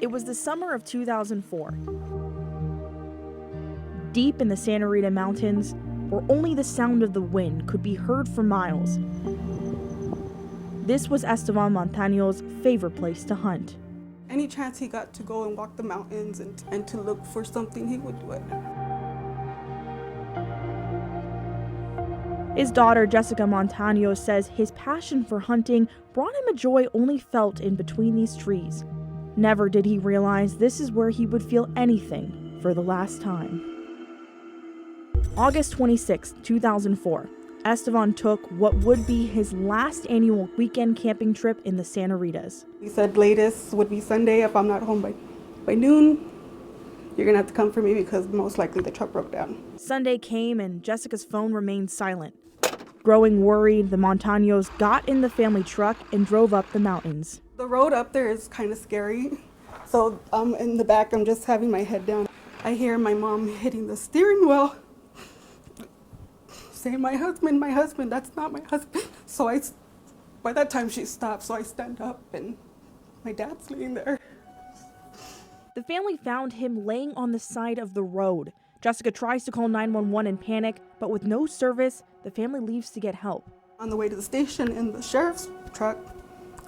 It was the summer of 2004. Deep in the Santa Rita Mountains, where only the sound of the wind could be heard for miles. This was Estevan Montano's favorite place to hunt. Any chance he got to go and walk the mountains and to look for something, he would do it. His daughter, Jessica Montano, says his passion for hunting brought him a joy only felt in between these trees. Never did he realize this is where he would feel anything for the last time. August 26, 2004, Estevan took what would be his last annual weekend camping trip in the Santa Ritas. He said latest would be Sunday. If I'm not home by noon, you're gonna have to come for me because most likely the truck broke down. Sunday came and Jessica's phone remained silent. Growing worried, the Montanos got in the family truck and drove up the mountains. The road up there is kind of scary. So in the back, I'm just having my head down. I hear my mom hitting the steering wheel, saying, my husband, that's not my husband. So by that time she stopped, so I stand up and my dad's laying there. The family found him laying on the side of the road. Jessica tries to call 911 in panic, but with no service, the family leaves to get help. On the way to the station in the sheriff's truck,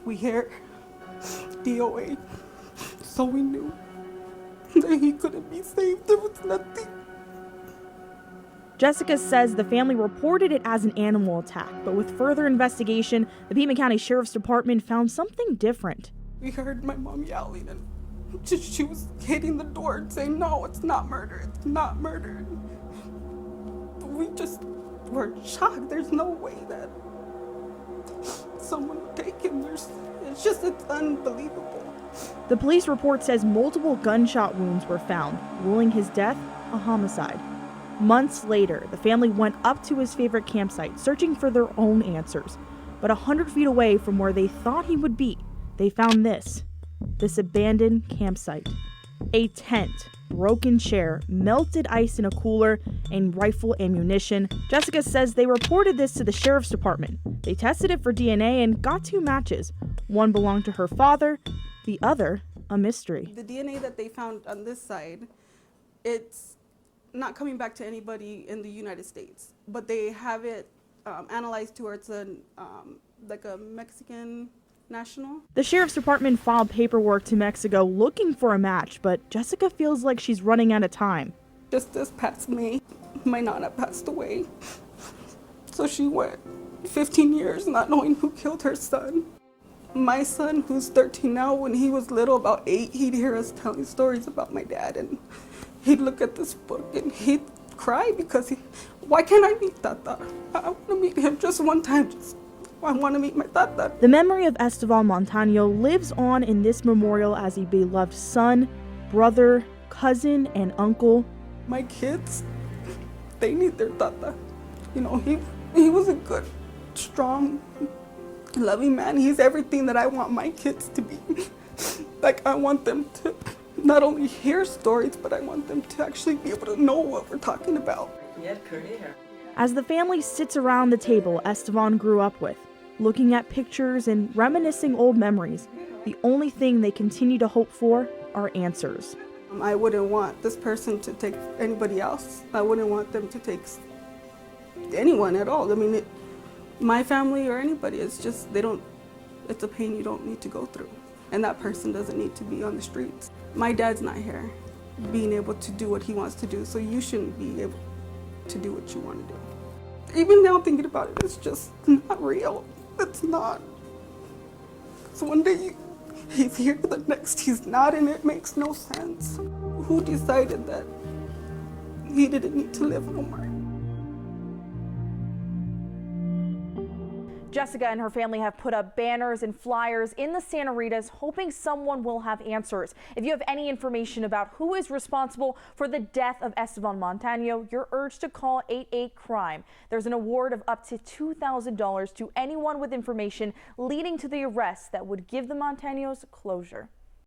we hear DOA. So we knew that he couldn't be saved. There was nothing. Jessica says the family reported it as an animal attack, but with further investigation, the Pima County Sheriff's Department found something different. We heard my mom yelling and she was hitting the door and saying, no, it's not murder, it's not murder. We just were shocked. There's no way that someone would take him. It's unbelievable. The police report says multiple gunshot wounds were found, ruling his death a homicide. Months later, the family went up to his favorite campsite, searching for their own answers. But 100 feet away from where they thought he would be, they found this abandoned campsite. A tent, broken chair, melted ice in a cooler, and rifle ammunition. Jessica says they reported this to the sheriff's department. They tested it for DNA and got 2 matches. One belonged to her father, the other a mystery. The DNA that they found on this side, it's not coming back to anybody in the United States, but they have it analyzed towards like a Mexican national. The sheriff's department filed paperwork to Mexico looking for a match, but Jessica feels like she's running out of time. Just this past May, my Nana passed away. So she went 15 years not knowing who killed her son. My son, who's 13 now, when he was little, about 8, he'd hear us telling stories about my dad, and he'd look at this book and he'd cry because why can't I meet Tata? I want to meet him just one time. I want to meet my Tata. The memory of Estevan Montano lives on in this memorial as a beloved son, brother, cousin, and uncle. My kids, they need their Tata. You know, he was a good, strong, loving man. He's everything that I want my kids to be. Like, I want them to not only hear stories, but I want them to actually be able to know what we're talking about. As the family sits around the table Estevan grew up with, looking at pictures and reminiscing old memories, the only thing they continue to hope for are answers. I wouldn't want this person to take anybody else. I wouldn't want them to take anyone at all. I mean, my family or anybody, it's just, it's a pain you don't need to go through. And that person doesn't need to be on the streets. My dad's not here being able to do what he wants to do, so you shouldn't be able to do what you want to do. Even now thinking about it, it's just not real. It's not. So one day he's here, the next he's not, and it makes no sense. Who decided that he didn't need to live no more? Jessica and her family have put up banners and flyers in the Santa Ritas, hoping someone will have answers. If you have any information about who is responsible for the death of Estevan Montano, you're urged to call 88-CRIME. There's an award of up to $2,000 to anyone with information leading to the arrest that would give the Montanos closure.